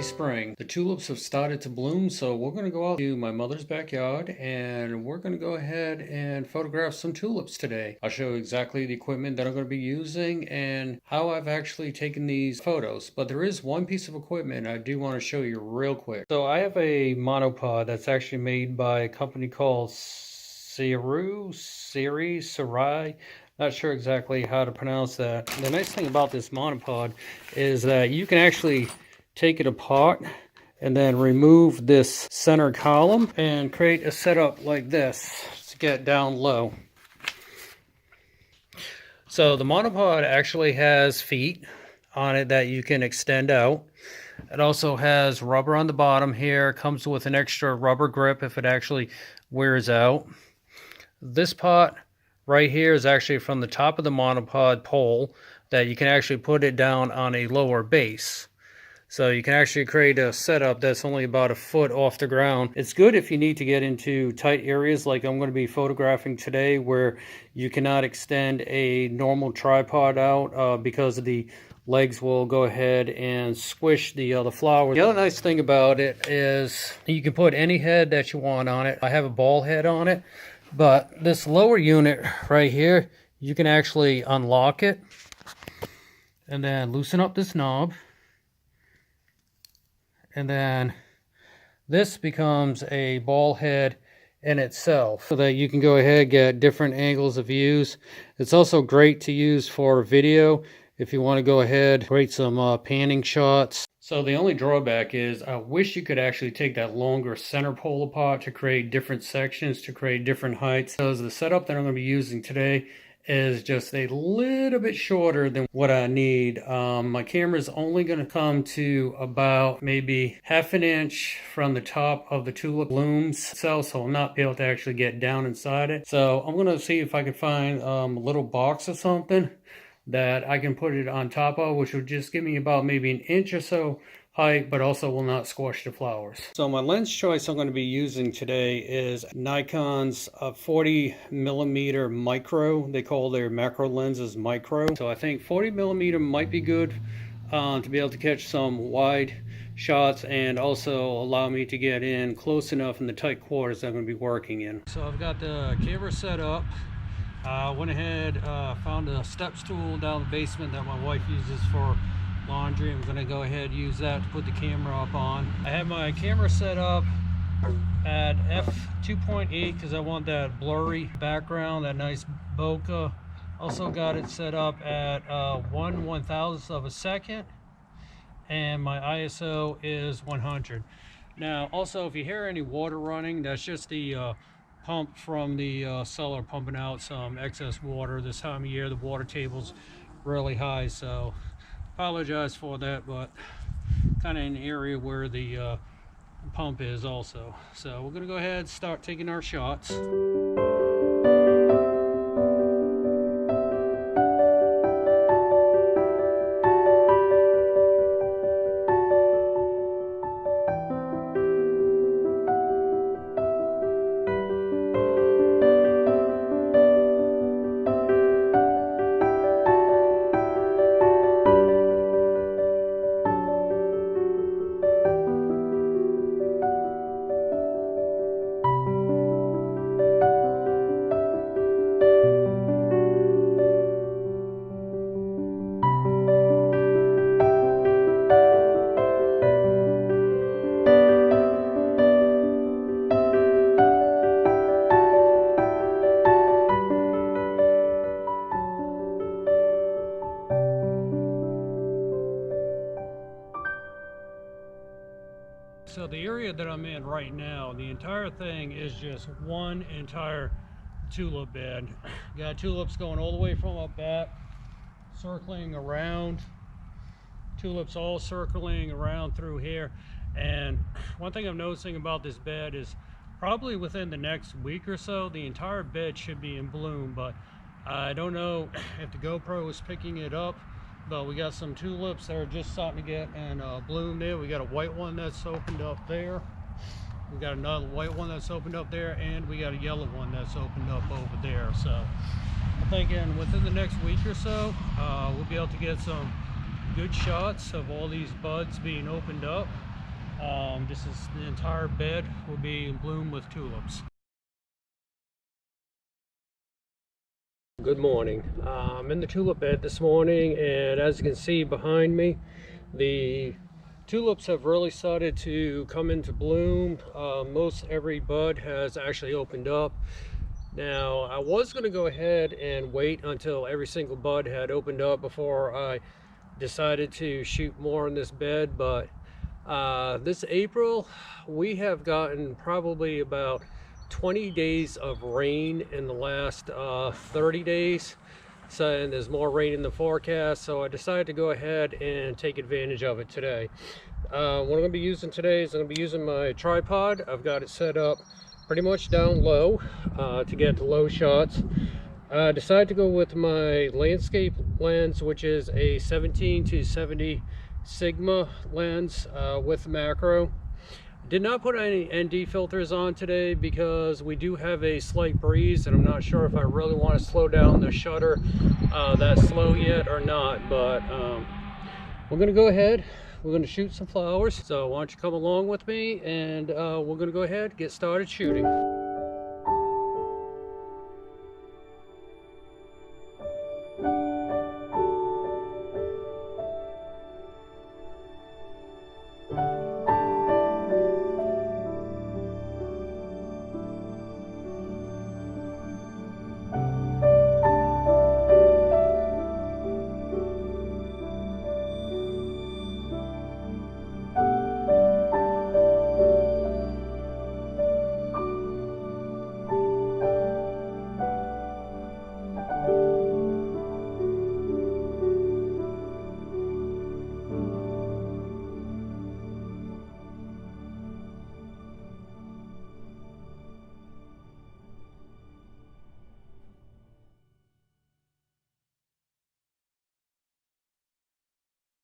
Happy spring. The tulips have started to bloom, so we're going to go out to my mother's backyard and we're going to go ahead and photograph some tulips today. I'll show you exactly the equipment that I'm going to be using and how I've actually taken these photos. But there is one piece of equipment I do want to show you real quick. So I have a monopod that's actually made by a company called Sarai. Not sure exactly how to pronounce that. The nice thing about this monopod is that you can actually take it apart and then remove this center column and create a setup like this to get down low. So the monopod actually has feet on it that you can extend out. It also has rubber on the bottom here. It comes with an extra rubber grip if it actually wears out. This pot right here is actually from the top of the monopod pole that you can actually put it down on a lower base. So you can actually create a setup that's only about a foot off the ground. It's good if you need to get into tight areas like I'm going to be photographing today where you cannot extend a normal tripod out because the legs will go ahead and squish the flowers. The other nice thing about it is you can put any head that you want on it. I have a ball head on it. But this lower unit right here, you can actually unlock it and then loosen up this knob. And then this becomes a ball head in itself so that you can go ahead and get different angles of views. It's also great to use for video if you want to go ahead and create some panning shots. So the only drawback is I wish you could actually take that longer center pole apart to create different sections, to create different heights. Because the setup that I'm going to be using today is just a little bit shorter than what I need. My camera is only going to come to about maybe half an inch from the top of the tulip blooms itself, so I'll not be able to actually get down inside it. So I'm going to see if I can find a little box or something that I can put it on top of, which will just give me about maybe an inch or so height, but also will not squash the flowers. So my lens choice I'm going to be using today is Nikon's 40mm micro. They call their macro lenses micro. So I think 40mm might be good to be able to catch some wide shots and also allow me to get in close enough in the tight quarters that I'm going to be working in. So I've got the camera set up. Went ahead, found a steps tool down the basement that my wife uses for laundry. I'm going to go ahead and use that to put the camera up on. I have my camera set up at f2.8 because I want that blurry background, that nice bokeh. Also got it set up at 1/1000th of a second, and my ISO is 100. Now also, if you hear any water running, that's just the pump from the cellar pumping out some excess water. This time of year the water table's really high, so apologize for that, but kind of in the area where the pump is also. So we're gonna go ahead and start taking our shots. So the area that I'm in right now, the entire thing is just one entire tulip bed. Got tulips going all the way from up back, circling around, tulips all circling around through here. And one thing I'm noticing about this bed is probably within the next week or so, the entire bed should be in bloom, but I don't know if the GoPro is picking it up. But we got some tulips that are just starting to get in bloom there. We got a white one that's opened up there. We got another white one that's opened up there, and we got a yellow one that's opened up over there. So I'm thinking within the next week or so, we'll be able to get some good shots of all these buds being opened up. This is the entire bed will be in bloom with tulips. Good morning. I'm in the tulip bed this morning, and as you can see behind me, the tulips have really started to come into bloom. Most every bud has actually opened up. Now, I was going to go ahead and wait until every single bud had opened up before I decided to shoot more in this bed, but this April we have gotten probably about 20 days of rain in the last 30 days. So, and there's more rain in the forecast, so I decided to go ahead and take advantage of it today. What I'm going to be using today is I'm going to be using my tripod. I've got it set up pretty much down low to get the low shots. I decided to go with my landscape lens, which is a 17 to 70 Sigma lens with macro. Did not put any ND filters on today because we do have a slight breeze, and I'm not sure if I really want to slow down the shutter that slow yet or not, but we're going to go ahead. We're going to shoot some flowers, so why don't you come along with me, and we're going to go ahead and get started shooting.